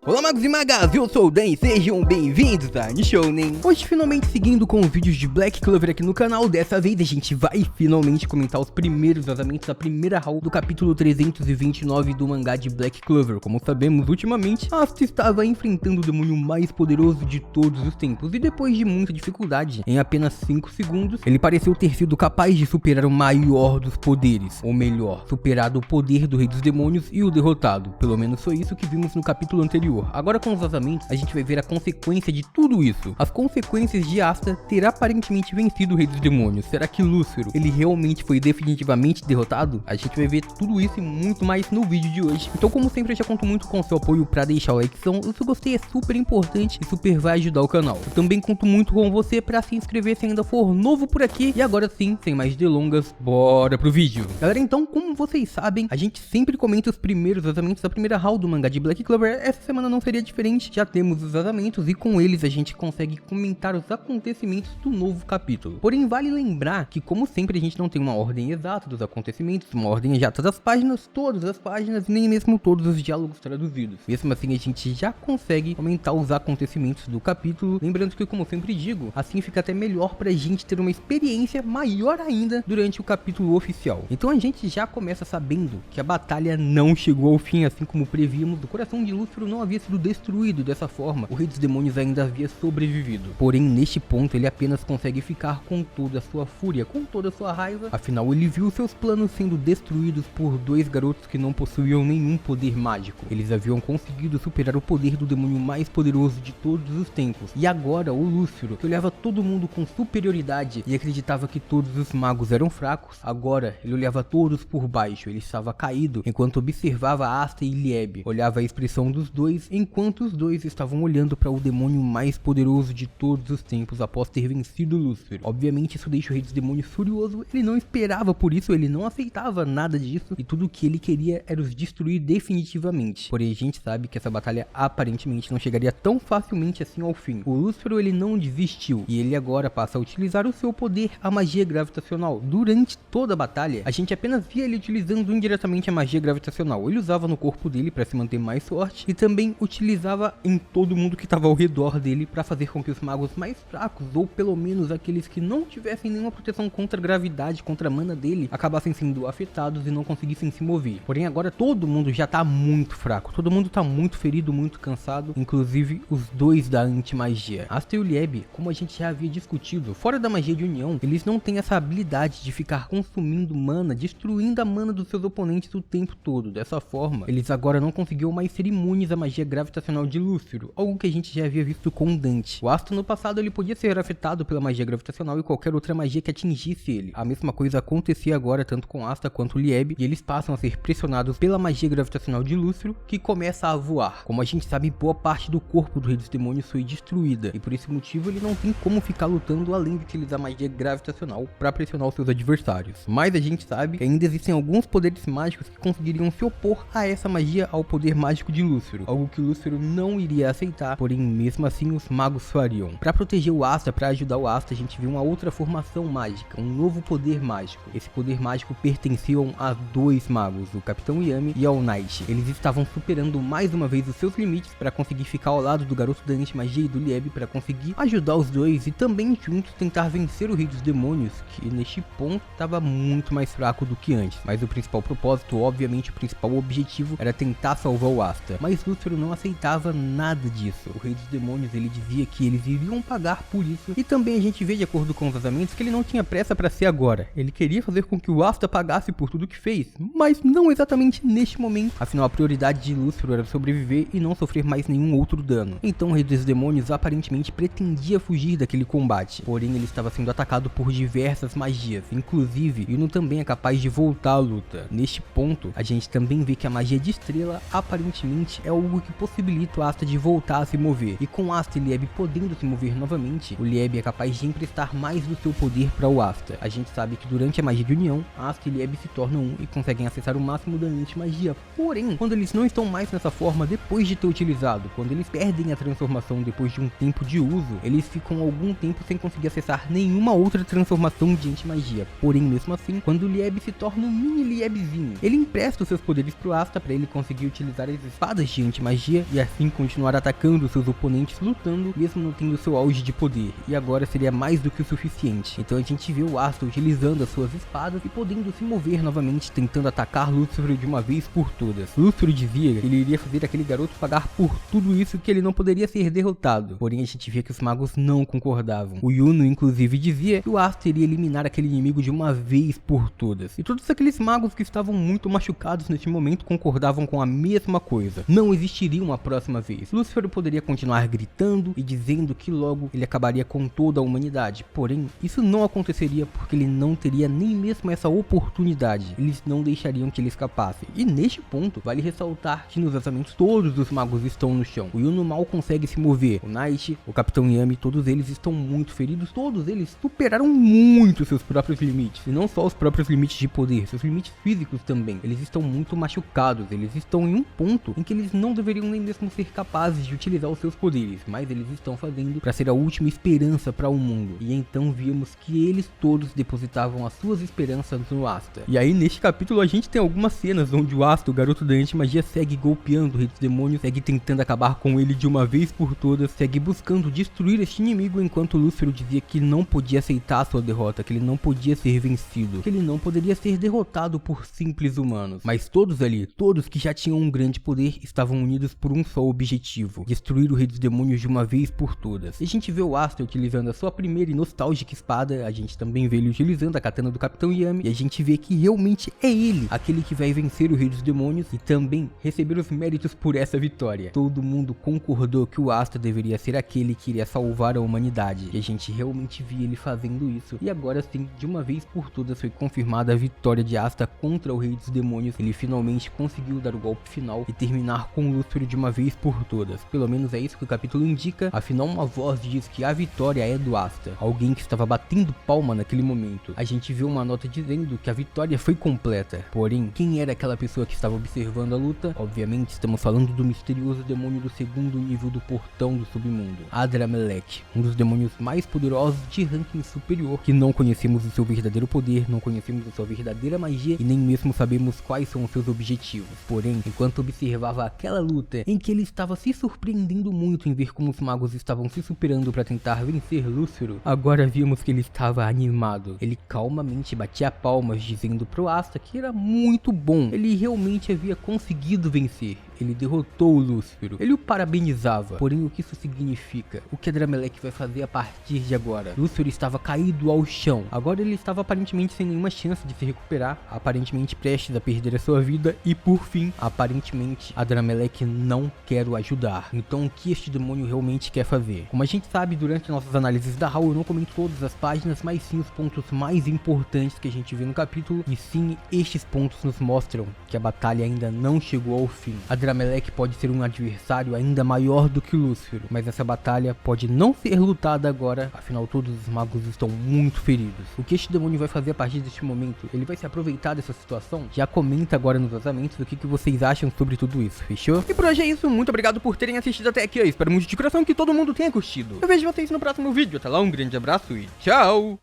Olá magos e magas, eu sou o Dan e sejam bem-vindos a Nishounen. Hoje finalmente seguindo com os vídeos de Black Clover aqui no canal. Dessa vez a gente vai finalmente comentar os primeiros vazamentos da primeira haul do capítulo 329 do mangá de Black Clover. Como sabemos, ultimamente, Asta estava enfrentando o demônio mais poderoso de todos os tempos. E depois de muita dificuldade, em apenas 5 segundos, ele pareceu ter sido capaz de superar o maior dos poderes. Ou melhor, superado o poder do Rei dos Demônios e o derrotado. Pelo menos foi isso que vimos no capítulo anterior. Agora com os vazamentos, a gente vai ver a consequência de tudo isso. As consequências de Asta ter aparentemente vencido o Rei dos Demônios. Será que Lúcifer, ele realmente foi definitivamente derrotado? A gente vai ver tudo isso e muito mais no vídeo de hoje. Então, como sempre, eu já conto muito com o seu apoio para deixar o likezão. O seu gostei é super importante e super vai ajudar o canal. Eu também conto muito com você para se inscrever se ainda for novo por aqui. E agora sim, sem mais delongas, bora pro vídeo. Galera, então, como vocês sabem, a gente sempre comenta os primeiros vazamentos da primeira haul do mangá de Black Clover. Essa semana não seria diferente, já temos os vazamentos e com eles a gente consegue comentar os acontecimentos do novo capítulo. Porém, vale lembrar que, como sempre, a gente não tem uma ordem exata dos acontecimentos, uma ordem exata das páginas, todas as páginas, nem mesmo todos os diálogos traduzidos. Mesmo assim, a gente já consegue comentar os acontecimentos do capítulo, lembrando que, como sempre digo, assim fica até melhor pra gente ter uma experiência maior ainda durante o capítulo oficial. Então a gente já começa sabendo que a batalha não chegou ao fim, assim como prevíamos. O coração de Lúcifer não havia sido destruído dessa forma, o Rei dos Demônios ainda havia sobrevivido. Porém, neste ponto, ele apenas consegue ficar com toda a sua fúria, com toda a sua raiva. Afinal, ele viu seus planos sendo destruídos por dois garotos que não possuíam nenhum poder mágico. Eles haviam conseguido superar o poder do demônio mais poderoso de todos os tempos. E agora, o Lúcifer, que olhava todo mundo com superioridade e acreditava que todos os magos eram fracos, agora ele olhava todos por baixo. Ele estava caído enquanto observava Asta e Lieb. Olhava a expressão dos dois enquanto os dois estavam olhando para o demônio mais poderoso de todos os tempos após ter vencido Lúcifer. Obviamente isso deixa o Rei dos Demônios furioso, ele não esperava por isso, ele não aceitava nada disso e tudo o que ele queria era os destruir definitivamente. Porém a gente sabe que essa batalha aparentemente não chegaria tão facilmente assim ao fim. O Lúcifer, ele não desistiu e ele agora passa a utilizar o seu poder, a magia gravitacional. Durante toda a batalha a gente apenas via ele utilizando indiretamente a magia gravitacional. Ele usava no corpo dele para se manter mais forte e também utilizava em todo mundo que estava ao redor dele para fazer com que os magos mais fracos, ou pelo menos aqueles que não tivessem nenhuma proteção contra a gravidade, contra a mana dele, acabassem sendo afetados e não conseguissem se mover. Porém agora todo mundo já tá muito fraco, todo mundo tá muito ferido, muito cansado, inclusive os dois da anti-magia. Asta e o Lieb, como a gente já havia discutido, fora da magia de união, eles não têm essa habilidade de ficar consumindo mana, destruindo a mana dos seus oponentes o tempo todo. Dessa forma, eles agora não conseguiam mais ser imunes à magia gravitacional de Lúcifer, algo que a gente já havia visto com Dante. O Asta no passado ele podia ser afetado pela magia gravitacional e qualquer outra magia que atingisse ele. A mesma coisa acontecia agora tanto com Asta quanto o Lieb, e eles passam a ser pressionados pela magia gravitacional de Lúcifer, que começa a voar. Como a gente sabe, boa parte do corpo do Rei dos Demônios foi destruída, e por esse motivo ele não tem como ficar lutando além de utilizar magia gravitacional para pressionar os seus adversários. Mas a gente sabe que ainda existem alguns poderes mágicos que conseguiriam se opor a essa magia, ao poder mágico de Lúcifer, algo que Lúcifer não iria aceitar, porém mesmo assim os magos fariam. Para proteger o Asta, para ajudar o Asta, a gente viu uma outra formação mágica, um novo poder mágico. Esse poder mágico pertenciam a dois magos, o Capitão Yami e ao Knight. Eles estavam superando mais uma vez os seus limites para conseguir ficar ao lado do garoto da anti-magia e do Lieb, para conseguir ajudar os dois e também juntos tentar vencer o Rei dos Demônios, que neste ponto estava muito mais fraco do que antes. Mas o principal propósito, obviamente o principal objetivo, era tentar salvar o Asta. Mas Lúcifer não aceitava nada disso. O Rei dos Demônios, ele dizia que eles iriam pagar por isso. E também a gente vê, de acordo com os vazamentos, que ele não tinha pressa para ser agora. Ele queria fazer com que o Asta pagasse por tudo que fez, mas não exatamente neste momento. Afinal, a prioridade de Lúcifer era sobreviver e não sofrer mais nenhum outro dano. Então o Rei dos Demônios aparentemente pretendia fugir daquele combate. Porém, ele estava sendo atacado por diversas magias. Inclusive, Yuno também é capaz de voltar à luta. Neste ponto, a gente também vê que a magia de estrela aparentemente é algo que possibilita o Asta de voltar a se mover. E com Asta e Lieb podendo se mover novamente, o Lieb é capaz de emprestar mais do seu poder para o Asta. A gente sabe que durante a magia de união, Asta e Lieb se tornam um e conseguem acessar o máximo da anti-magia. Porém, quando eles não estão mais nessa forma depois de ter utilizado, quando eles perdem a transformação depois de um tempo de uso, eles ficam algum tempo sem conseguir acessar nenhuma outra transformação de anti-magia. Porém, mesmo assim, quando o Lieb se torna um mini Liebzinho, ele empresta os seus poderes pro Asta para ele conseguir utilizar as espadas de anti-magia magia e assim continuar atacando seus oponentes, lutando mesmo não tendo seu auge de poder, e agora seria mais do que o suficiente. Então a gente vê o Asta utilizando as suas espadas e podendo se mover novamente, tentando atacar Lúcifer de uma vez por todas. Lúcifer dizia que ele iria fazer aquele garoto pagar por tudo isso, que ele não poderia ser derrotado, porém a gente via que os magos não concordavam. O Yuno inclusive dizia que o Asta iria eliminar aquele inimigo de uma vez por todas, e todos aqueles magos que estavam muito machucados neste momento concordavam com a mesma coisa: não existiria uma próxima vez. Lúcifer poderia continuar gritando e dizendo que logo ele acabaria com toda a humanidade, porém isso não aconteceria porque ele não teria nem mesmo essa oportunidade. Eles não deixariam que ele escapasse, e neste ponto vale ressaltar que nos vazamentos todos os magos estão no chão. O Yuno mal consegue se mover, o Knight, o Capitão Yami, todos eles estão muito feridos, todos eles superaram muito seus próprios limites, e não só os próprios limites de poder, seus limites físicos também. Eles estão muito machucados, eles estão em um ponto em que eles não deveriam nem mesmo ser capazes de utilizar os seus poderes, mas eles estão fazendo para ser a última esperança para o mundo. E então vimos que eles todos depositavam as suas esperanças no Asta. E aí neste capítulo a gente tem algumas cenas onde o Asta, o garoto da anti-magia, segue golpeando o rei dos demônios, segue tentando acabar com ele de uma vez por todas, segue buscando destruir este inimigo, enquanto Lúcifer dizia que não podia aceitar sua derrota, que ele não podia ser vencido, que ele não poderia ser derrotado por simples humanos. Mas todos ali, todos que já tinham um grande poder, estavam unidos por um só objetivo: destruir o rei dos demônios de uma vez por todas. E a gente vê o Asta utilizando a sua primeira e nostálgica espada, a gente também vê ele utilizando a katana do Capitão Yami, e a gente vê que realmente é ele, aquele que vai vencer o rei dos demônios e também receber os méritos por essa vitória. Todo mundo concordou que o Asta deveria ser aquele que iria salvar a humanidade, e a gente realmente via ele fazendo isso. E agora sim, de uma vez por todas foi confirmada a vitória de Asta contra o rei dos demônios. Ele finalmente conseguiu dar o golpe final e terminar com Lúcifer de uma vez por todas. Pelo menos é isso que o capítulo indica, afinal uma voz diz que a vitória é do Asta, alguém que estava batendo palma naquele momento. A gente viu uma nota dizendo que a vitória foi completa, porém quem era aquela pessoa que estava observando a luta? Obviamente estamos falando do misterioso demônio do segundo nível do portão do submundo, Adramelech, um dos demônios mais poderosos de ranking superior, que não conhecemos o seu verdadeiro poder, não conhecemos a sua verdadeira magia e nem mesmo sabemos quais são os seus objetivos. Porém, enquanto observava aquela luta em que ele estava se surpreendendo muito em ver como os magos estavam se superando para tentar vencer Lúcifer, agora vimos que ele estava animado. Ele calmamente batia palmas dizendo pro Asta que era muito bom, ele realmente havia conseguido vencer, ele derrotou o Lúcifer, ele o parabenizava. Porém, o que isso significa? O que Adramelech vai fazer a partir de agora? Lúcifer estava caído ao chão, agora ele estava aparentemente sem nenhuma chance de se recuperar, aparentemente prestes a perder a sua vida, e por fim, aparentemente Adramelech não quer o ajudar. Então o que este demônio realmente quer fazer? Como a gente sabe, durante nossas análises da HAL eu não comento todas as páginas, mas sim os pontos mais importantes que a gente vê no capítulo, e sim, estes pontos nos mostram que a batalha ainda não chegou ao fim. Adramelech pode ser um adversário ainda maior do que Lúcifer, mas essa batalha pode não ser lutada agora, afinal todos os magos estão muito feridos. O que este demônio vai fazer a partir deste momento? Ele vai se aproveitar dessa situação? Já comenta agora nos vazamentos o que vocês acham sobre tudo isso, fechou? E por hoje é isso, muito obrigado por terem assistido até aqui, eu espero muito de coração que todo mundo tenha curtido. Eu vejo vocês no próximo vídeo, até lá, um grande abraço e tchau!